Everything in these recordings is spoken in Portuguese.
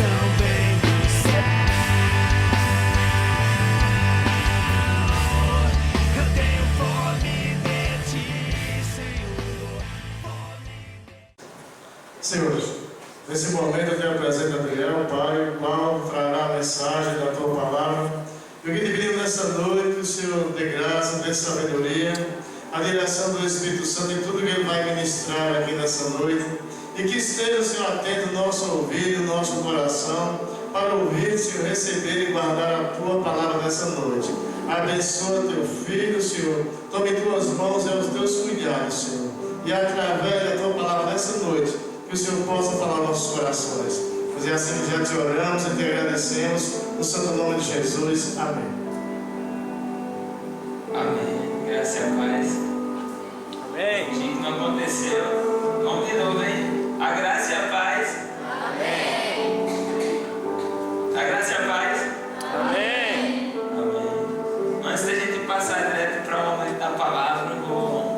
vem do céu. Eu tenho fome de ti, Senhor. Senhor, nesse momento eu te apresento a Adriel, Pai, o qual trará a mensagem da Tua Palavra. Eu que te pedimos nessa noite que o Senhor dê graça, dê sabedoria, a direção do Espírito Santo em tudo que Ele vai ministrar aqui nessa noite. E que esteja, Senhor, atento o nosso ouvido, o nosso coração, para ouvir, Senhor, receber e guardar a Tua Palavra nessa noite. Abençoa Teu Filho, Senhor. Tome em Tuas mãos e aos Teus cuidados, Senhor. E através da Tua Palavra nessa noite, que o Senhor possa falar aos nossos corações. Pois é assim que já te oramos e te agradecemos, no santo nome de Jesus. Amém. Amém. Graça e a paz. Amém. Gente, não aconteceu. Vamos de novo, hein? A graça e a paz. Amém. A graça e a paz. Amém. Amém. Antes da gente passar direto para o momento da palavra, eu vou.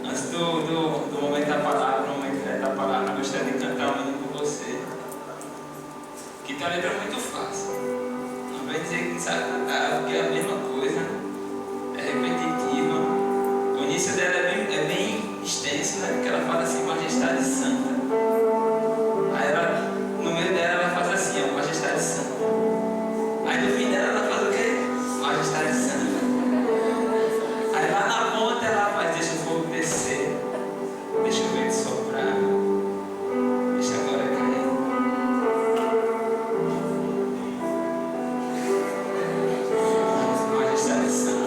Antes do momento da palavra, no momento direto da palavra, eu gostaria de cantar um hino com você. Que tem uma letra muito fácil. Não vai dizer que não sabe cantar, porque é a mesma coisa. É repetitiva. O início dela é bem extenso, né? Porque ela fala assim, Majestade Santa. Aí ela, no meio dela, ela faz assim, ó, Majestade Santa. Aí no fim dela, ela faz o quê? Majestade Santa. Aí lá na ponta, ela faz, deixa o fogo descer. Deixa o vento soprar. Deixa a glória cair. Majestade Santa.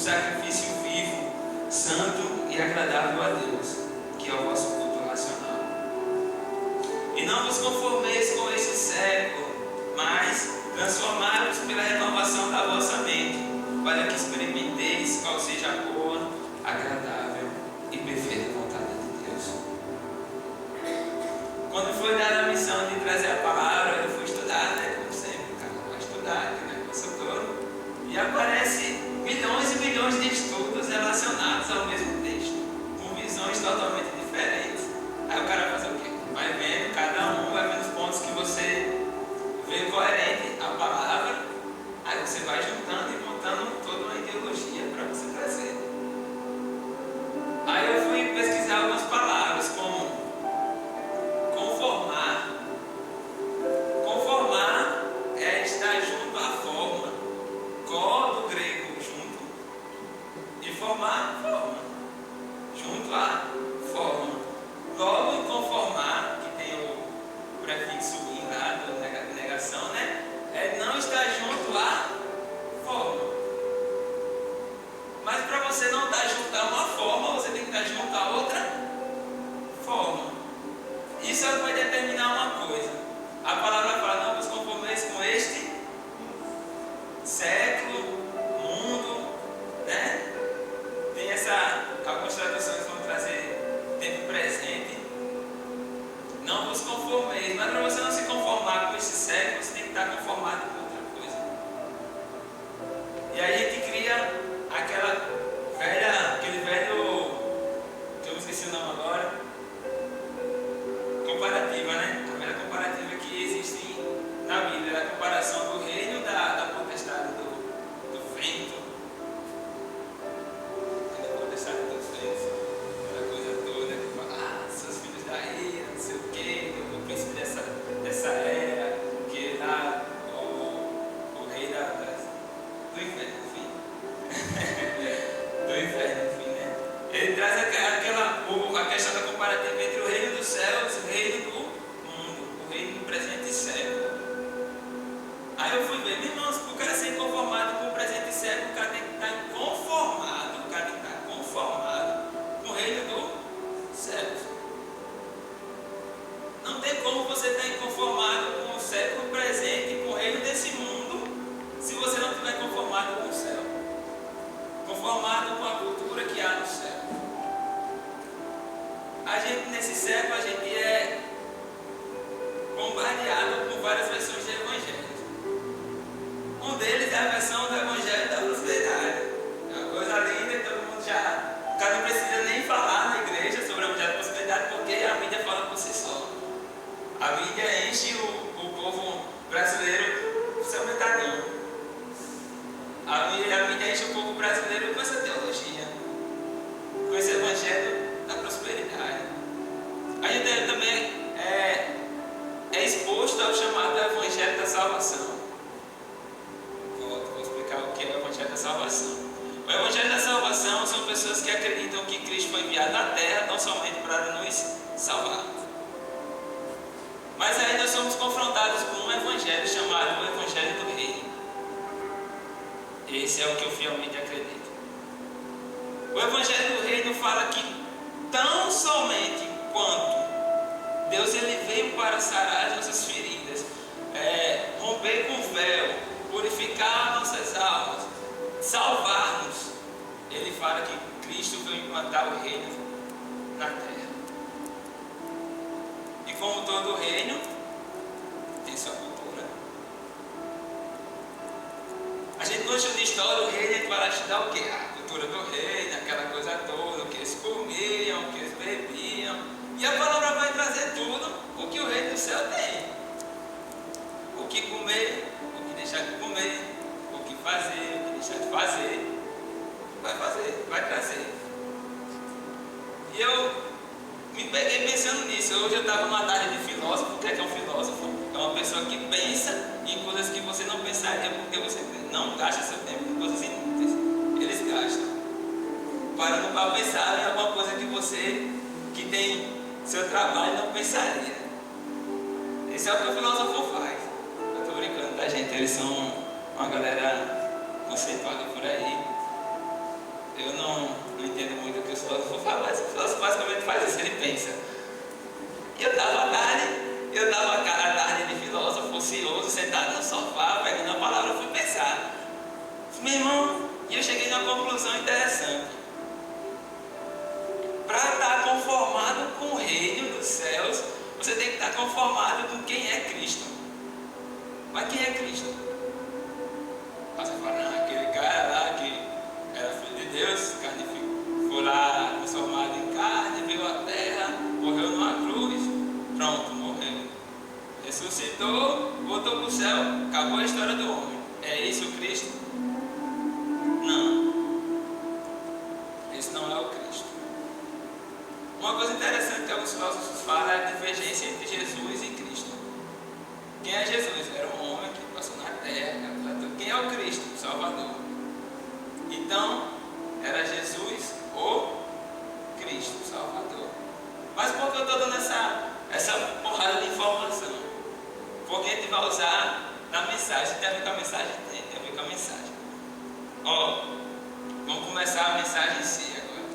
sacrifício vivo, santo e agradável a Deus, que é o vosso culto racional. E não vos conformeis com este século, mas transformai-vos pela renovação da vossa mente, para que experimenteis qual seja a boa, agradável e perfeita vontade de Deus. Quando foi dada a missão de trazer a palavra, eu fui estudar, né? Como sempre, cara, vai estudar, aquele negócio todo. E aparece milhões e milhões de estudos relacionados ao mesmo texto, com visões totalmente diferentes. Aí o cara vai fazer o quê? Vai vendo, cada um vai vendo os pontos que você vê coerente à palavra, aí você vai juntando e montando toda uma ideologia para você trazer. Aí eu fui pesquisar algumas palavras, como conformar. Conformar é estar junto à forma. Co do grego, junto. E formar, forma. Junto à forma. Logo em conformar, que tem o prefixo in lá, da negação, né? É não estar junto à forma. Mas para você não estar junto a uma forma, você tem que estar junto a outra forma. Isso vai determinar uma coisa. A palavra fala, não vos conformeis com este século, mundo, né? Tem algumas traduções vão trazer tempo presente. Não vos conformeis, mas para você não se conformar com este século, você tem que estar conformado com outra coisa. E aí a gente cria aquele velho, que eu esqueci o nome agora, comparativa, né? A velha comparativa que existe na Bíblia, a comparação do reino da potestade do vento, da potestade dos ventos, aquela coisa toda que fala, seus filhos da ira, não sei o quê, o príncipe dessa era, que lá o rei do inferno, enfim. Do inferno, enfim, né? Ele traz a questão da comparativa entre o reino dos céus e o reino do mundo, o reino do presente século. Aí eu fui ver, meus irmãos, para o cara ser conformado com o presente século, o cara tem que estar conformado, com o reino do céu. Não tem como você estar inconformado com o século presente, com o reino desse mundo, se você não estiver conformado com o céu. Conformado com a cultura que há no céu. A gente, nesse século, a gente é bombardeado com várias versões de evangelho. Um deles é a versão do evangelho da prosperidade. É uma coisa linda, todo mundo já... O cara não precisa nem falar na igreja sobre o evangelho da prosperidade, porque a mídia fala por si só. A mídia enche o povo brasileiro do seu metadão. A mídia enche o povo brasileiro com essa teologia, com esse evangelho da prosperidade. A gente também é exposto ao chamado evangelho da salvação. Vou explicar o que é o evangelho da salvação. O evangelho da salvação são pessoas que acreditam que Cristo foi enviado na terra não somente para nos salvar. Mas aí nós somos confrontados com um evangelho chamado o evangelho do reino. Esse é o que eu fielmente acredito. O evangelho do reino fala que tão somente quanto Deus ele veio para sarar as nossas feridas, romper com o véu, purificar nossas almas, salvar-nos. Ele fala que Cristo veio implantar o reino na terra. E como todo reino, tem sua cultura. A gente gosta de história, o reino, a gente vai lá estudar o quê? A cultura do reino, aquela coisa toda, o que eles comiam, o que eles bebiam. E a palavra vai trazer tudo o que o reino do céu tem. O que comer, o que deixar de comer, o que fazer, o que deixar de fazer. Vai trazer. E eu me peguei pensando nisso. Hoje eu estava numa tarde de filósofo. O que é um filósofo? É uma pessoa que pensa em coisas que você não pensaria, porque você não gasta seu tempo em coisas inúteis. Eles gastam. Parando para pensar em alguma coisa que você, que tem seu trabalho, não pensaria. Esse é o que o filósofo faz. Eu estou brincando, tá, gente? Eles são uma galera conceituada por aí. uma conclusão interessante. Para estar conformado com o reino dos céus, você tem que estar conformado com quem é Cristo. Mas quem é Cristo? Você fala, não, aquele cara lá que era filho de Deus, foi lá transformado em carne, veio à terra, morreu numa cruz, pronto, morreu. Ressuscitou, voltou para o céu, acabou a história do homem. É isso o Cristo? Não. Esse não é o Cristo. Uma coisa interessante que alguns filósofos falam é a divergência entre Jesus e Cristo. Quem é Jesus? Era um homem que passou na terra. Quem é o Cristo? O Salvador. Então, era Jesus ou Cristo, o Salvador. Mas por que eu estou dando essa porrada de informação? Porque a gente vai usar na mensagem. Tem a ver com a mensagem? Tem a ver com a mensagem. Ó, vamos começar a mensagem em si agora.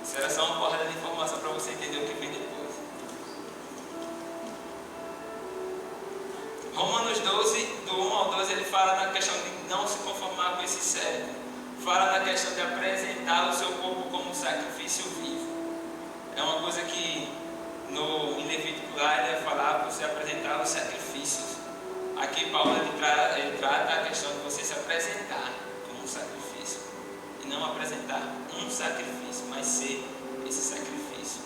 Isso era só uma porrada de informação para você entender o que vem depois. Romanos 12, do 1 ao 12, ele fala na questão de não se conformar com esse século. Fala na questão de apresentar o seu corpo como um sacrifício vivo. É uma coisa que em Levítico lá ele vai falar para você apresentar os sacrifícios. Aqui Paulo ele trata a questão de você se apresentar como um sacrifício. E não apresentar um sacrifício, mas ser esse sacrifício.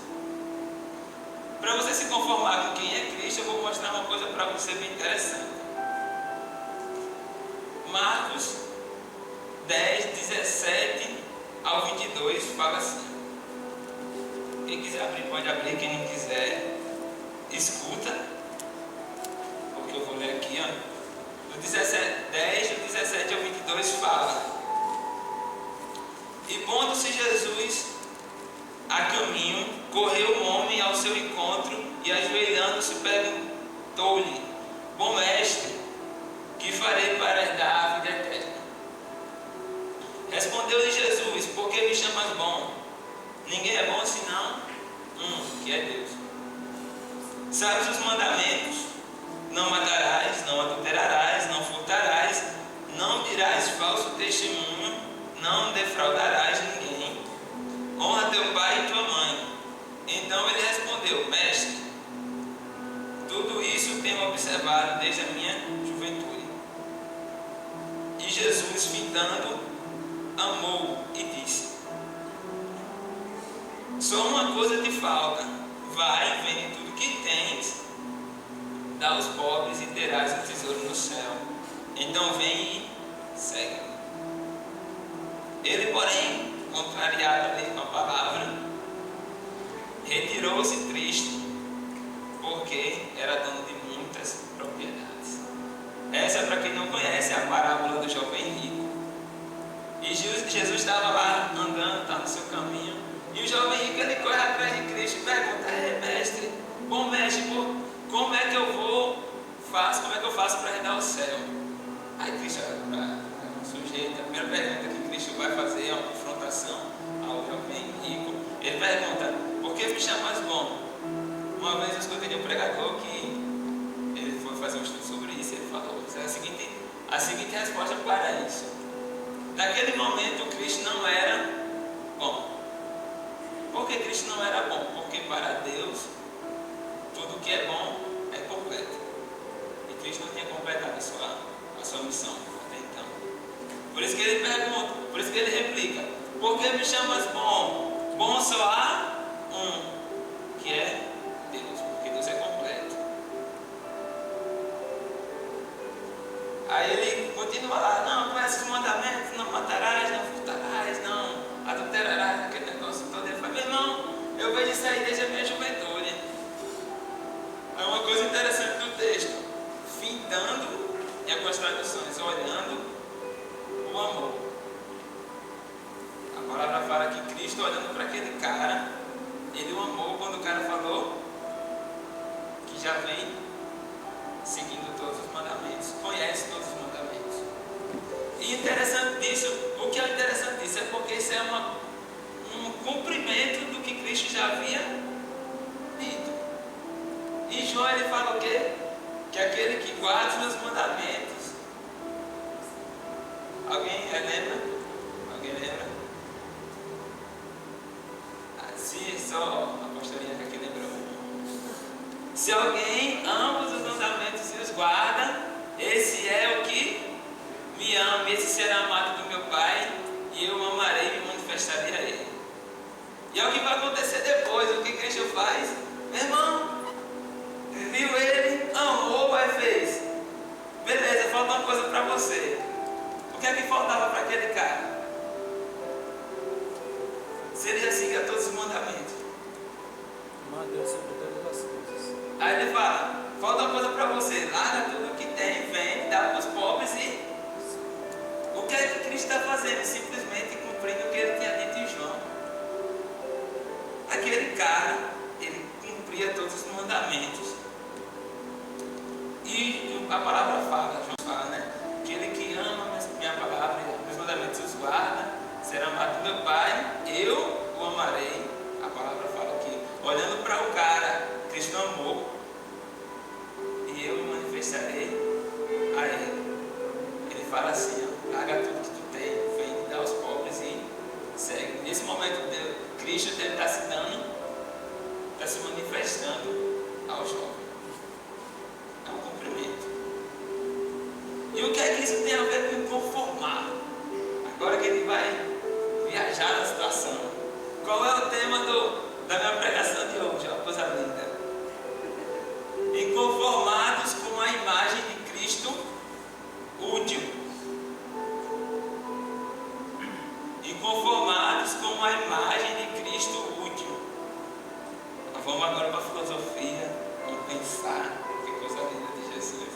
Para você se conformar com quem é Cristo, eu vou mostrar uma coisa para você bem interessante. Marcos 10, 17 ao 22 fala assim. Quem quiser abrir pode abrir, quem não quiser escuta, porque eu vou ler aqui, ó. Do 10, do 17 ao 22 fala: E pondo-se Jesus a caminho, correu um homem ao seu encontro e, ajoelhando-se, perguntou-lhe: Bom mestre, que farei para herdar a vida eterna? Respondeu-lhe Jesus: Por que me chamas bom? Ninguém é bom senão que é Deus. Sabes os mandamentos? Não matarás, não adulterarás, não furtarás, não dirás falso testemunho, não defraudarás ninguém. Honra teu pai e tua mãe. Então ele respondeu: Mestre, tudo isso tenho observado desde a minha juventude. E Jesus, fitando, amou e disse: Só uma coisa te falta. Vai, vende tudo que tens, dá aos pobres e terás um tesouro no céu. Então vem e segue-me. Ele, porém, contrariado ali com a palavra, retirou-se triste, porque era dono de muitas propriedades. Essa, para quem não conhece, é a parábola do jovem rico. E Jesus estava lá andando, está no seu caminho, e o jovem rico ele corre atrás de Cristo e pergunta: mestre, bom mestre, como é que eu faço para herdar o céu? Aí Cristo, o sujeito, a primeira pergunta que Cristo vai fazer é uma confrontação ao jovem rico. Ele pergunta: por que me chamas bom? Uma vez eu escutei de um pregador que ele foi fazer um estudo sobre isso e ele falou a seguinte resposta para isso. Naquele momento Cristo não era bom. Por que Cristo não era bom? Porque para Deus tudo que é bom é completo. E Cristo não tinha completado a sua missão até então. Por isso que ele pergunta, por isso que ele replica: por que me chamas bom? Bom só há um, que é Deus, porque Deus é completo. Aí ele continua lá: não conhece os mandamentos, não matarás, não furtarás, não adulterarás, aquele negócio todo. Ele fala: meu irmão, eu vejo isso aí desde a minha juventude. É uma coisa interessante do texto, findando em algumas traduções, olhando o amor. A palavra fala que Cristo, olhando para aquele cara, ele o amou quando o cara falou que já vem seguindo todos os mandamentos, conhece todos os mandamentos. E interessante disso, o que é interessante disso é porque isso é um cumprimento do que Cristo já havia dito. E João ele fala o quê? Que aquele que guarda os meus mandamentos. Alguém lembra? só a pastorinha que aqui lembrou. Se alguém ama os mandamentos e os guarda, esse é o que me ama, esse será amado do meu Pai, e eu o amarei e me manifestarei a ele. E é o que vai acontecer depois. O que Cristo faz? Meu irmão, viu ele, amou, vai fez. Beleza, falta uma coisa para você. O que é que faltava para aquele cara? Se ele já seguia todos os mandamentos. Amar Deus sobre todas as coisas. Aí ele fala, falta uma coisa para você. Larga tudo que tem, vende, dá para os pobres e... O que é que Cristo está fazendo? Simplesmente cumprindo o que ele tinha dito em João. Aquele cara, ele cumpria todos os mandamentos. E a palavra fala, João fala, né? Aquele que ama minha palavra, meus mandamentos os guarda, será amado do meu Pai, eu o amarei. A palavra fala aqui, olhando para o cara, Cristo amou, e eu me manifestarei a ele. Ele fala assim, ó, larga tudo que tu tem, vem, dá aos pobres e segue. Nesse momento, Cristo está se dando, está se manifestando ao jovem. É um cumprimento. E o que é que isso tem a ver com conformar? Agora que ele vai viajar na situação. Qual é o tema da minha pregação de hoje? Uma coisa linda. Inconformados com a imagem de Cristo útil. Inconformados com a imagem de Cristo útil. Vamos agora para a filosofia. Vamos pensar. Que coisa linda de Jesus.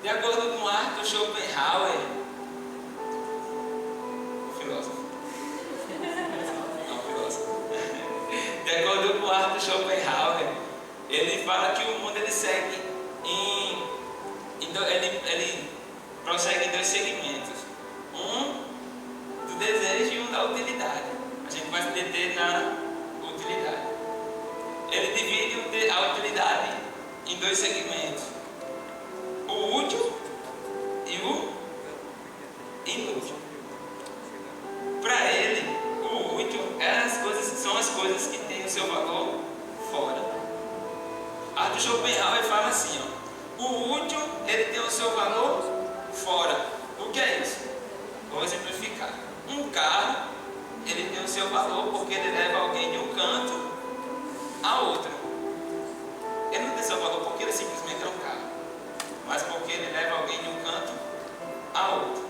De acordo com Arthur Schopenhauer, o filósofo. Não, filósofo. De acordo com Arthur Schopenhauer, ele fala que o mundo ele segue ele prossegue em dois segmentos. Um do desejo e um da utilidade. A gente vai se deter na utilidade. Ele divide a utilidade em dois segmentos: o útil e o inútil. Para ele, o útil são as coisas que têm o seu valor fora. Arthur Schopenhauer fala assim, ó, o útil ele tem o seu valor fora. O que é isso? Vou exemplificar. Um carro ele tem o seu valor porque ele leva alguém de um canto a outro. Ele não tem seu valor porque ele simplesmente é um carro, mas porque ele leva alguém de um canto a outro.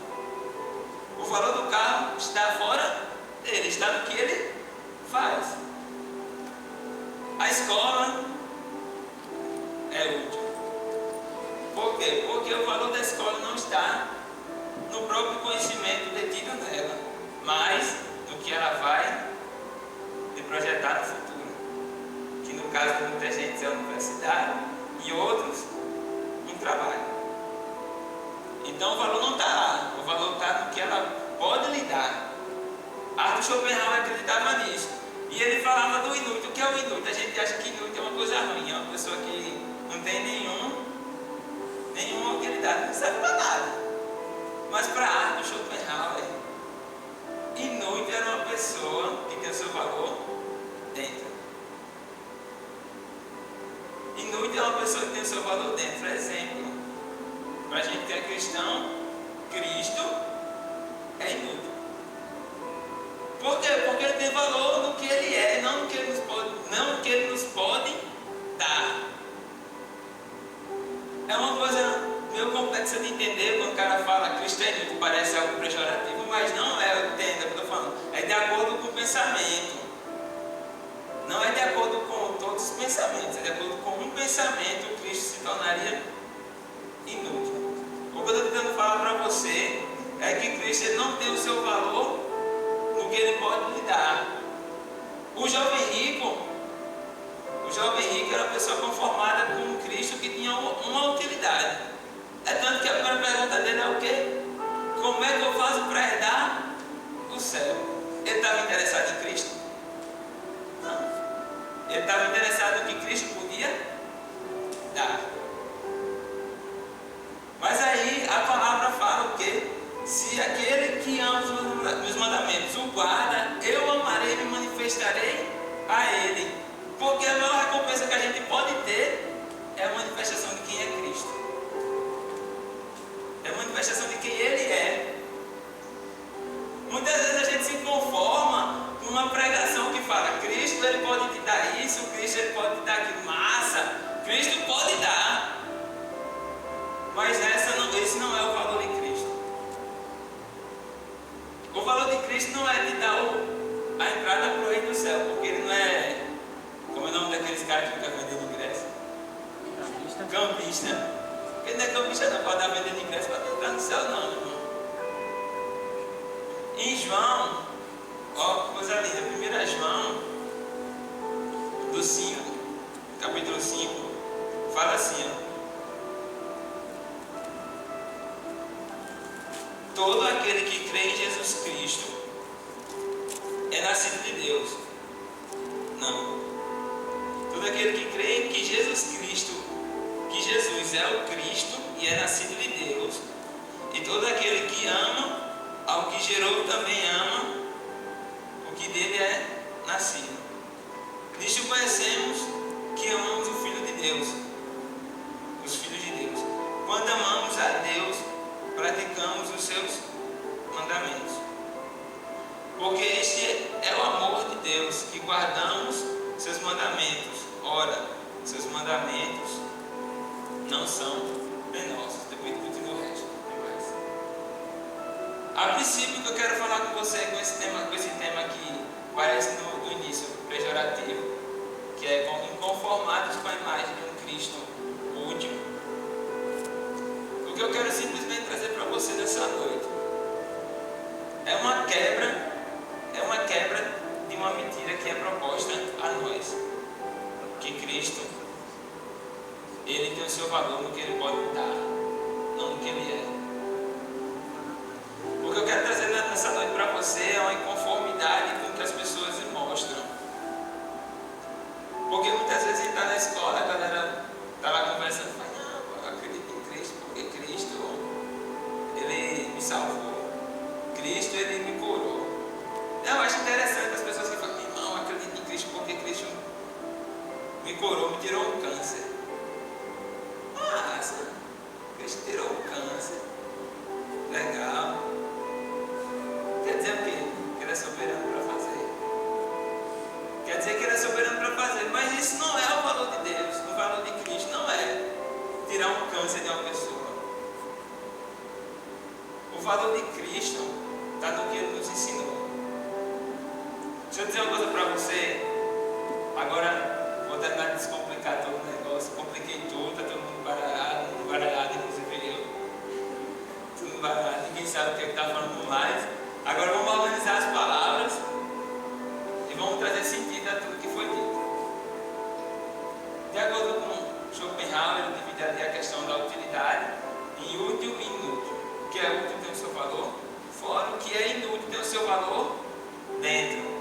O valor do carro está fora dele, está no que ele faz. A escola é útil. Por quê? Porque o valor da escola não está no próprio conhecimento detido nela, mas no que ela vai lhe projetar no futuro. Que no caso de muita gente é a universidade e outros um trabalho. Então o valor não está lá, o valor está no que ela pode lhe dar. Arthur Schopenhauer acreditava nisso. E ele falava do inútil. O que é o inútil? A gente acha que inútil é uma coisa ruim, é uma pessoa que não tem nenhuma utilidade, não serve para nada. Mas para Arthur Schopenhauer, inútil era uma pessoa que tem o seu valor dentro. Inútil é uma pessoa que tem o seu valor dentro. Exemplo, para a gente que é cristão, Cristo é inútil. Por quê? Porque ele tem valor no que ele é, não no que ele nos pode dar. É uma coisa meio complexa de entender quando o cara fala Cristo é inútil, parece algo pejorativo, mas não é, entenda o que eu estou falando. É de acordo com o pensamento. Não é de acordo com todos os pensamentos, é de acordo com um pensamento, Cristo se tornaria inútil. O que eu estou tentando falar para você é que Cristo ele não tem o seu valor no que ele pode lhe dar. O jovem rico era uma pessoa conformada com Cristo que tinha uma utilidade. É tanto que a primeira pergunta dele é o quê? Como é que eu faço para herdar o céu? Ele estava interessado em Cristo? Não. Ele estava interessado no que Cristo podia dar. Mas aí a palavra fala o quê? Se aquele que ama os meus mandamentos o guarda, eu amarei e me manifestarei a Ele. Porque a maior recompensa que a gente pode ter é a manifestação de quem é Cristo. É a manifestação de quem Ele é. Muitas vezes a gente se conforma com uma pregação que fala: Cristo, Ele pode te dar isso, Cristo, Ele pode te dar aquilo, massa, Cristo pode dar. Mas esse não é o valor de Cristo. O valor de Cristo não é te dar a entrada para o reino do céu, porque Ele não é, como é o nome daqueles caras que ficam vendendo ingresso? Campista. Ele não é campista, não pode estar vendendo ingresso para entrar no céu, não, meu irmão. Em João, ó, que coisa linda, 1 João, do 5, capítulo 5, fala assim, ó: todo aquele que crê em Jesus Cristo é nascido de Deus. Não. Todo aquele que crê que Jesus Cristo, que Jesus é o Cristo e é nascido de Deus, e todo aquele que ama ao que gerou também ama o que dele é nascido. Nisto conhecemos que amamos o Filho de Deus, os filhos de Deus. Quando amamos a Deus, praticamos os seus mandamentos. Porque este é o amor de Deus, que guardamos seus mandamentos. Ora, seus mandamentos não são penosos. Depois continua o resto. A princípio, que eu quero falar com você com esse tema que parece no início pejorativo, que é inconformados com a imagem de um Cristo último. O que eu quero simplesmente trazer para você nessa noite é uma quebra de uma mentira que é proposta a nós, que Cristo, Ele tem o seu valor no que Ele pode dar, não no que Ele é. O que eu quero trazer nessa noite para você é uma inconformidade com o que as pessoas mostram. Porque muitas vezes a gente está na escola, a galera está lá conversando e fala: não, eu acredito em Cristo porque Cristo, Ele me salvou. Cristo, Ele me curou. Eu acho interessante as pessoas que falam: não, eu acredito em Cristo porque Cristo me curou, me tirou um câncer. Nossa, Cristo tirou um câncer. Legal. Quer dizer o quê? Que Ele é soberano para fazer. Quer dizer que Ele é soberano para fazer. Mas isso não é o valor de Deus. O valor de Cristo não é tirar um câncer de uma pessoa. O valor de Cristo está no que Ele nos ensinou. Deixa eu dizer uma coisa para você. Agora vou tentar descomplicar todo o negócio. Compliquei tudo, está todo mundo baralhado, inclusive eu. Todo mundo baralhado, ninguém sabe o que está falando no live. Agora vamos organizar as palavras e vamos trazer sentido a tudo que foi dito. De acordo com Schopenhauer, ele divide ali a questão da utilidade em útil e inútil. O que é útil tem o seu valor fora, o que é inútil tem o seu valor dentro.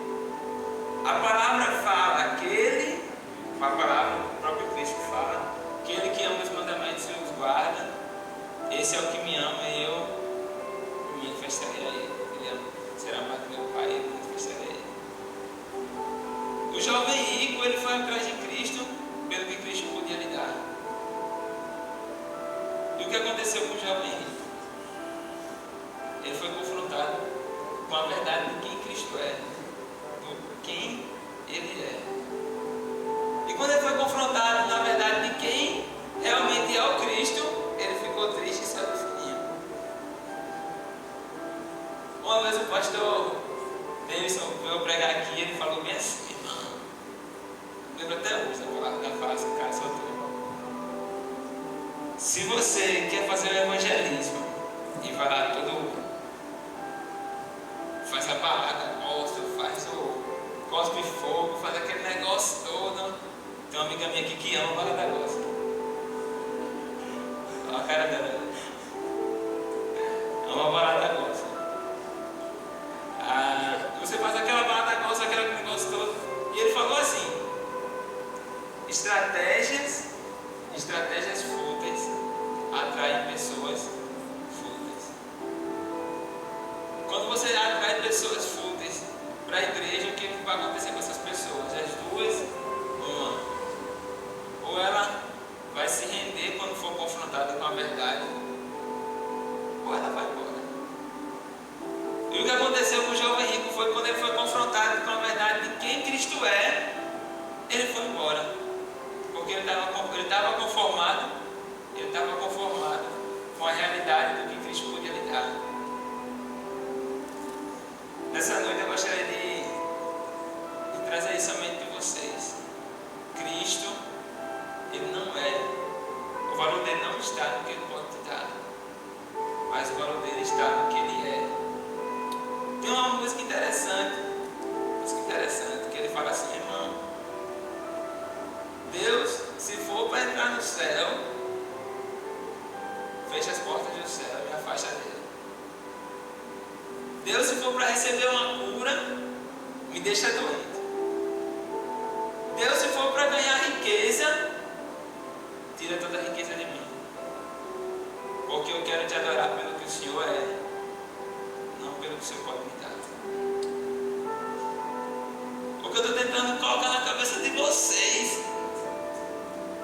A palavra fala a palavra, o próprio Cristo fala: aquele que ama os mandamentos e os guarda, esse é o que me ama e eu me manifestarei a ele. Ele será amado do meu Pai e eu me manifestarei a ele. O jovem rico, ele foi atrás de Cristo pelo que Cristo podia lhe dar. E o que aconteceu com o jovem rico? Ele foi confrontado com a verdade de quem Cristo é, do quem Ele é. E quando ele foi confrontado na verdade de quem realmente é o Cristo, ele ficou triste e saiu do fininho. Uma vez o pastor Davidson veio pregar aqui, ele falou bem assim, irmão. Lembro até hoje da palavra da frase que o cara soltou. Se você quer fazer o evangelismo e vai lá faz a barraca, cospe fogo, faz aquele negócio todo. Tem uma amiga minha aqui que ama a barra da gospel. Olha a cara dela. Ama a barra da gospel. Você faz aquela barra da gospel, aquele negócio todo. E ele falou assim: estratégias fúteis atraem pessoas fúteis. Quando você atrai pessoas fúteis para a igreja, o que vai acontecer com essas pessoas? As pensamento de vocês. Cristo, Ele não é, o valor dele não está no que Ele pode te dar, mas o valor dele está no que Ele é. Tem uma música interessante, que ele fala assim: irmão, Deus, se for para entrar no céu, fecha as portas do céu e me afasta dele. Deus, se for para receber uma cura, me deixa doente. Deus, se for para ganhar riqueza, tira toda a riqueza de mim. Porque eu quero te adorar pelo que o Senhor é, não pelo que o Senhor pode me dar. O que eu estou tentando colocar na cabeça de vocês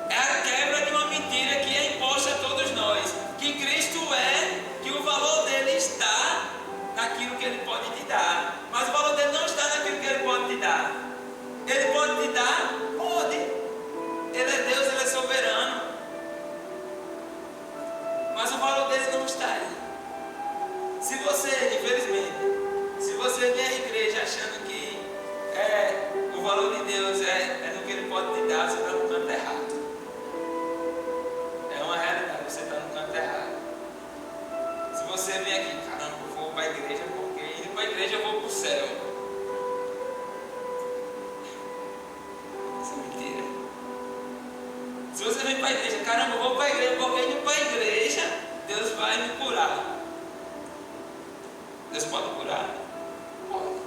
é a quebra de uma mentira que é imposta a todos nós. Que Cristo é, que o valor dele está naquilo que ele pode te dar. Mas o valor dele não está naquilo que ele pode te dar. Ele pode te dar? Pode. Ele é Deus, ele é soberano. Mas o valor dele não está aí. Se você, infelizmente, se você vem à igreja achando que o valor de Deus é no que ele pode te dar, você está no canto errado. É uma realidade, você está no canto errado. Se você vem aqui, caramba, eu vou para a igreja porque indo para a igreja eu vou para o céu. Isso é mentira. Se você vem para a igreja, caramba, eu vou para a igreja porque indo para a igreja Deus vai me curar. Deus pode curar? Pode.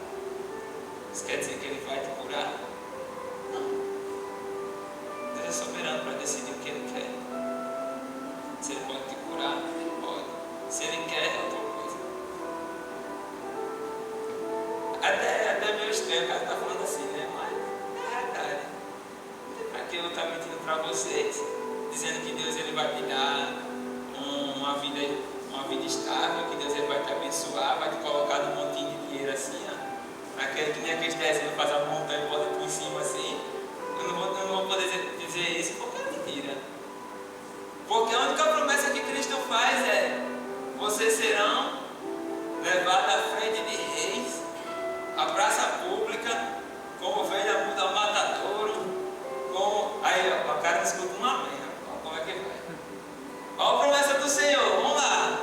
Isso quer dizer que Ele vai te curar? Não. Deus é soberano para decidir o que Ele quer. Se Ele pode te curar, Ele pode. Se Ele quer, é outra coisa. Até meio estranho o cara está falando assim, né? Mas é verdade. Não tem para que eu estar mentindo para vocês, dizendo que Deus ele vai te dar uma vida estável, que Deus ele vai te abençoar, vai te colocar num montinho de dinheiro assim, ó. Que nem aqueles desenhos, fazer uma montanha e bota por cima assim. Eu não vou poder dizer isso porque é mentira. Porque a única promessa que Cristo faz é: vocês serão levados à frente de reis, à praça pública, como ovelha muda ao matadouro, aí ó, o cara não escuta uma amém, ó, como é que vai? Olha a promessa do Senhor, vamos lá.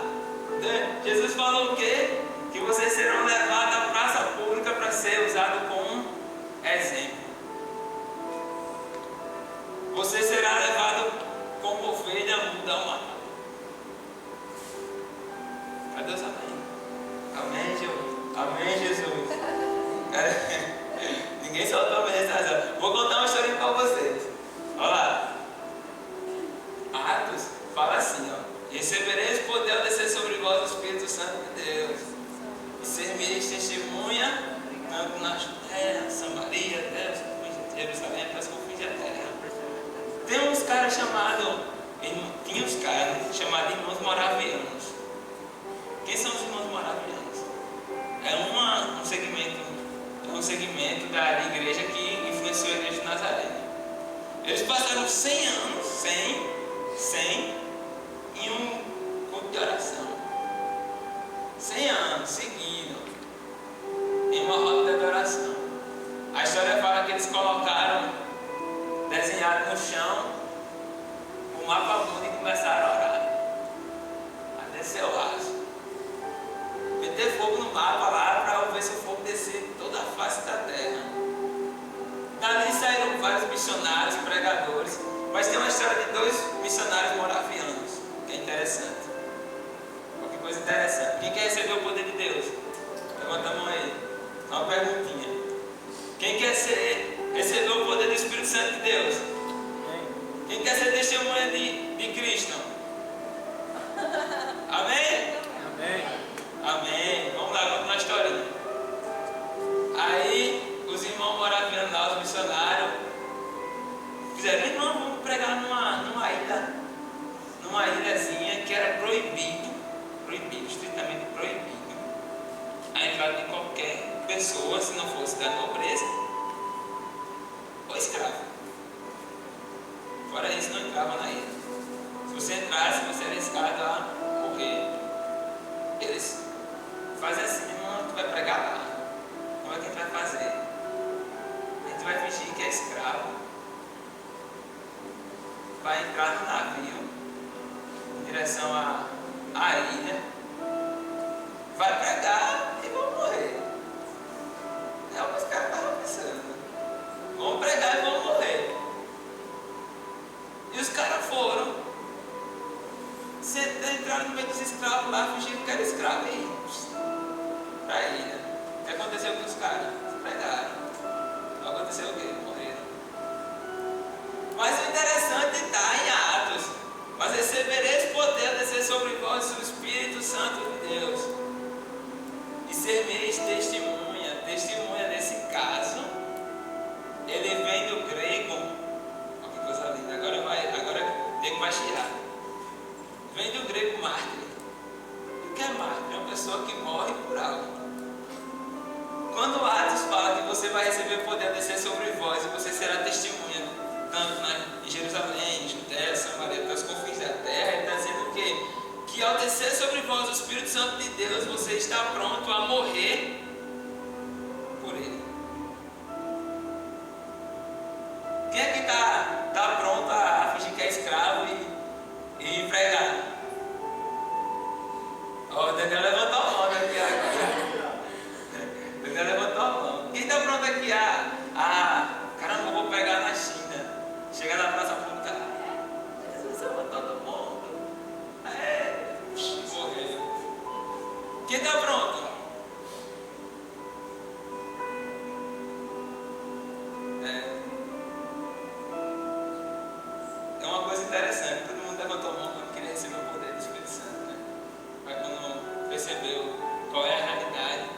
Jesus falou o quê? Que vocês serão levados à praça pública para ser usado como exemplo. Você será levado como ovelha muda ao matadouro. Cadê os amém? Amém, Jesus. Amém, Jesus. Ninguém soltou a mensagem. Vou contar uma historinha para vocês. Olha lá. Atos fala assim, ó: recebereis poder ao descer sobre vós o Espírito Santo de Deus, e ser-me-eis testemunha tanto na Judéia, Samaria, até Jerusalém, até os confins da terra. Tem uns caras chamados, tinha uns caras chamados irmãos moravianos. Quem são os irmãos moravianos? É um segmento da igreja que influenciou a igreja de Nazaré. Eles passaram 100 anos sem em um culto de oração. 100 anos seguidos em uma roda de adoração. A história fala que eles colocaram desenhado no chão o mapa mundo e começaram a orar. A descer o raso. Meter fogo no mapa lá para ver se o fogo descer toda a face da terra. Dali saíram vários missionários, pregadores. Mas tem uma história de 2 missionários moravianos, que é interessante. Olha que coisa interessante. Quem quer receber o poder de Deus? Levanta a mão aí. Uma perguntinha. Quem quer receber o poder do Espírito Santo de Deus? Quem quer ser testemunha de Cristo? Amém? Amém. Amém. Vamos lá, contar uma historinha. Aí, os irmãos moravianos lá, os missionários, fizeram: irmão, vamos pregar numa ilhazinha que era proibido, estritamente proibido, a entrada de qualquer pessoa, se não fosse da nobreza ou escravo. Fora isso, não entrava na ilha. Se você entrasse, você era escravo a morrer. Eles fazem assim: irmão, tu vai pregar lá. Como é que a gente vai fazer? A gente vai vir entrar no navio em direção à ilha, vai pregar e vão morrer. É o que os caras estavam pensando. Vão pregar e vão morrer. E os caras foram. Entraram no meio dos escravos lá, fingindo que era escravo. E pra ilha. O que aconteceu com os caras? Pregaram. Aconteceu o quê? Morreram. Mas o interessante está em Atos. Mas recebereis poder descer sobre vós o Espírito Santo de Deus. E sereis testemunha. Testemunha nesse caso, ele vem do grego. Olha que coisa linda. Agora o nego vai chiar. Vem do grego mártir. O que é mártir? É uma pessoa que morre por algo. Quando Atos fala que você vai receber poder descer sobre vós e você será testemunha, tanto em Jerusalém, em Judéia, Samaria, até os confins da terra, ele está dizendo o quê? Que ao descer sobre vós o Espírito Santo de Deus, você está pronto a morrer por ele. Quem é que está pronto a fingir que é escravo e pregar? Ó, o Daniel levantou a mão aqui agora. Daniel levantou a mão. Quem está pronto aqui caramba, eu vou pregar na China. Chegar na praça pública. Jesus ama todo mundo. Morreu. Quem está pronto? É uma coisa interessante. Todo mundo levantou a mão quando queria receber o poder do Espírito Santo, né? Mas quando percebeu qual é a realidade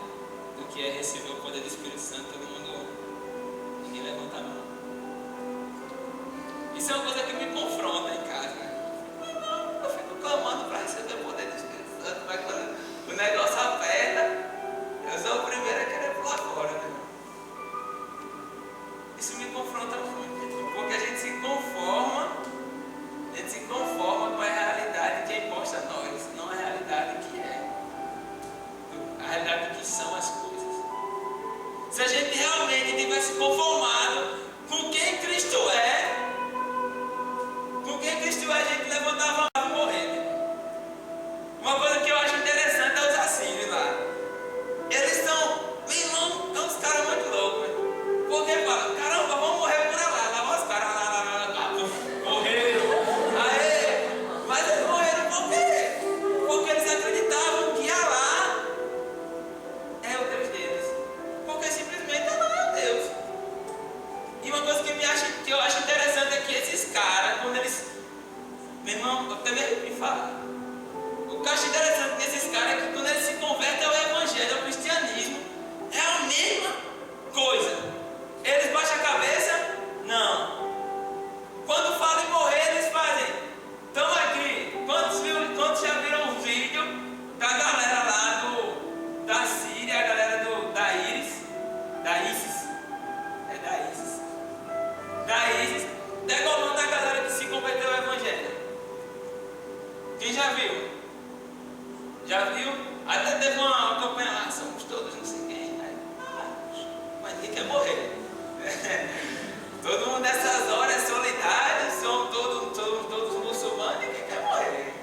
do que é receber o poder do Espírito Santo, todo mundo, ninguém levanta a mão. Isso é uma coisa que me confronta em casa. Eu fico clamando para receber o poder do Espírito Santo, mas quando o negócio aperta, eu sou o primeiro a querer pular fora, né? Isso me confronta muito, porque a gente se conforma com a realidade que é imposta a nós, não a realidade que é, a realidade do que são as coisas. Se a gente realmente tivesse conformado com quem Cristo é, a gente levantava a mão e morrer. Uma coisa que eu acho interessante é os assírios lá. Eles são, meu irmão, são uns caras muito loucos. Porque falam, caramba, vamos morrer por lá. Lá os caras lá, morreram. Mas eles morreram por quê? Porque eles acreditavam que Alá é o Deus deles. Porque simplesmente Alá é Deus. E uma coisa que eu acho interessante é que esses caras, quando eles... Meu irmão, eu até me falo. O que eu acho interessante desses caras é que quando eles se convertem ao Evangelho, ao cristianismo, é a mesma coisa. Eles baixam a cabeça? Não. Quando falam em morrer, eles fazem. Estão aqui. Quantos já viram um vídeo da galera lá da Síria, a galera da ISIS, degolando a galera que se converteu ao Evangelho? Quem já viu? Já viu? Até teve uma campanha lá, somos todos não sei quem. Mas ninguém quer morrer. Todo mundo nessas horas é solidário, são todos muçulmanos, ninguém quer morrer.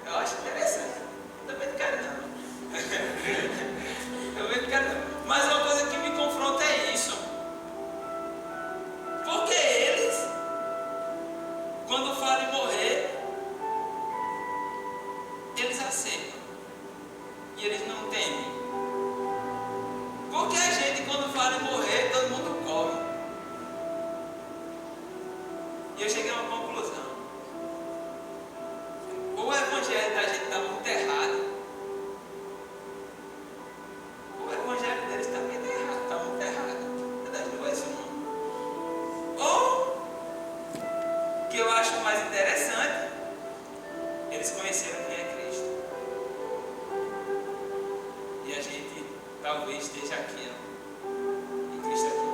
Eu acho interessante. Também não quero não. Mas uma coisa que me confronta é isso. Porque eles, quando falam em morrer, eles aceitam. E eles não temem. Porque a gente, quando fala em morrer, todo mundo corre. E eu cheguei a uma conclusão. O evangelho da gente está muito errado. O evangelho deles está muito errado. Está muito errado. É das duas uma. Ou, que eu acho mais interessante, eles conheceram quem é Cristo. E a gente talvez esteja aqui, ó, em Cristo aqui.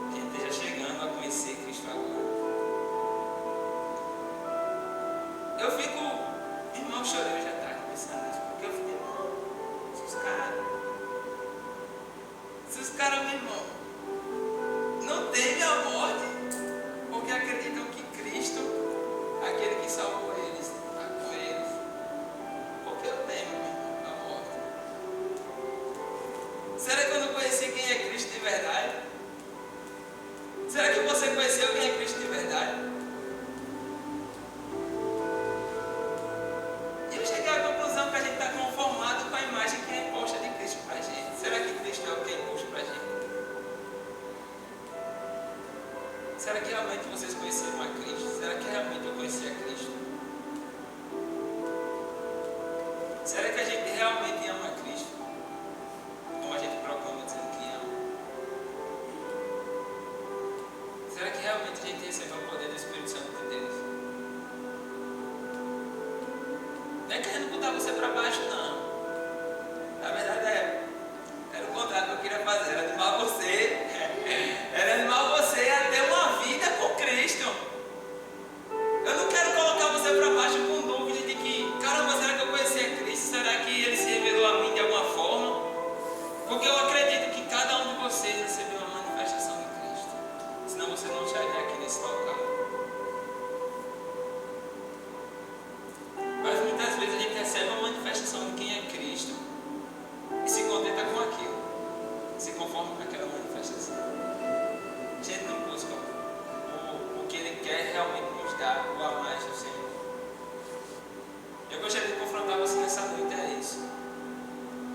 A gente esteja chegando a conhecer Cristo agora. Eu fico, irmão, eu chorei hoje à tarde pensando nisso, porque eu fiquei, irmão, se os caras, meu irmão, não temem a morte, porque acreditam que Cristo salvou eles, está com eles. Porque eu lembro, meu irmão, da morte. Será que eu não conheci quem é Cristo de verdade? Será que você conheceu quem é Cristo de verdade? E eu cheguei à conclusão que a gente está conformado com a imagem que é imposta de Cristo para a gente. Será que Cristo é o que é imposto para a gente? Será que realmente vocês conheceram a Cristo? Será que realmente eu conheci a Cristo? Será que a gente realmente ama a Cristo? Como a gente proclama dizendo que ama? Será que realmente a gente recebeu o poder do Espírito Santo de Deus? Não é querendo botar você para baixo, não. Na verdade era o contrário que eu queria fazer, era animar você. Era animar você a ter uma vida com Cristo. Eu não quero colocar você para baixo com dúvida de que, caramba, será que eu conheci a Cristo? Será que Ele se revelou a mim de alguma forma? Porque eu acredito que cada um de vocês recebeu uma manifestação de Cristo. Senão você não estaria aqui nesse local. Mas muitas vezes a gente recebe uma manifestação de quem é Cristo e se contenta com aquilo. Se conforma com aquela manifestação. A gente não busca o que Ele quer realmente nos dar, o a mais do Senhor. Eu gostaria de confrontar você nessa noite, é isso.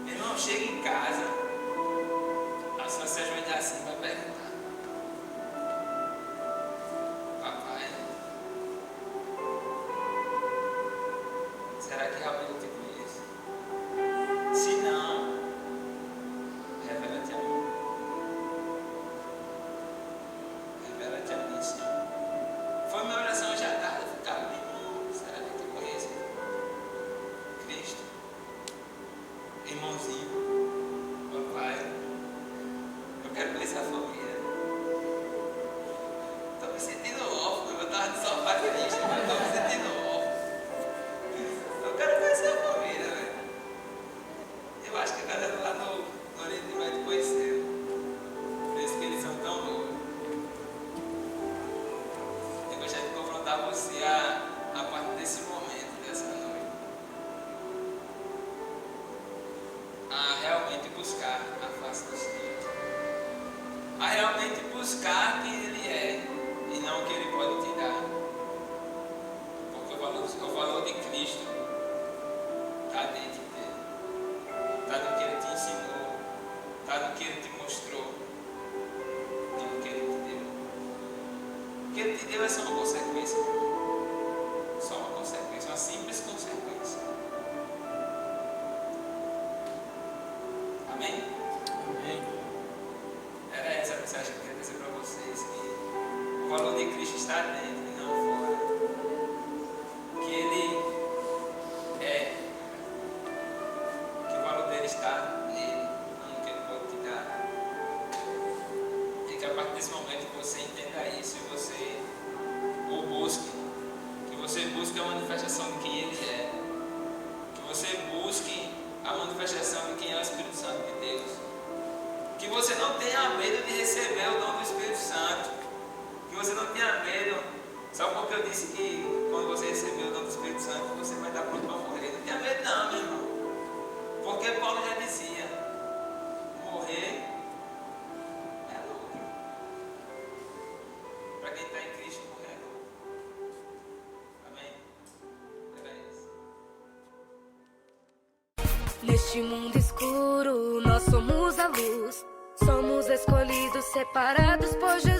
Irmão, chega em casa, a sua se ajoelhar assim, vai perguntar: papai, será que realmente eu te conheço? Se não, revela-te a mim. Revela-te a mim, Senhor. Foi minha oração hoje à tarde. Eu ficava, meu irmão, será que eu te conheço? Cristo, irmãozinho, papai, eu quero conhecer a família. Estou me sentindo órfão. Eu estava no sofá triste, mas estou me sentindo órfão. Eu quero conhecer a família, velho. Eu acho que a galera lá no Oriente vai te conhecer. Por isso que eles são tão loucos. Eu gostaria de confrontar você a partir desse momento, dessa noite, a realmente buscar a face do Senhor. A realmente buscar quem Ele é e não o que Ele pode te dar. Porque o valor de Cristo está dentro dele. Está no que Ele te ensinou. Está no que Ele te mostrou. Não no que Ele te deu. O que Ele te deu é só uma consequência. Só uma consequência, uma simples consequência. Amém? Amém. Era essa a mensagem que eu queria trazer para vocês, que o valor de Cristo está dentro e não fora. Que Ele é, que o valor dele está nele, não no que Ele pode te dar. E que a partir desse momento você entenda isso e você o busque. Que você busque a manifestação de quem Ele é. Que você busque a manifestação de quem é o Espírito Santo de Deus. Que você não tenha medo de receber o dom do Espírito Santo. Que você não tenha medo, só porque eu disse que quando você receber o dom do Espírito Santo, você vai estar pronto para morrer. Não tenha medo não, meu irmão. Porque Paulo já dizia, morrer é lucro. Para quem está em Cristo, morrer é lucro. Amém? Era isso. Neste mundo escuro, nós somos a luz. Somos escolhidos, separados por Jesus.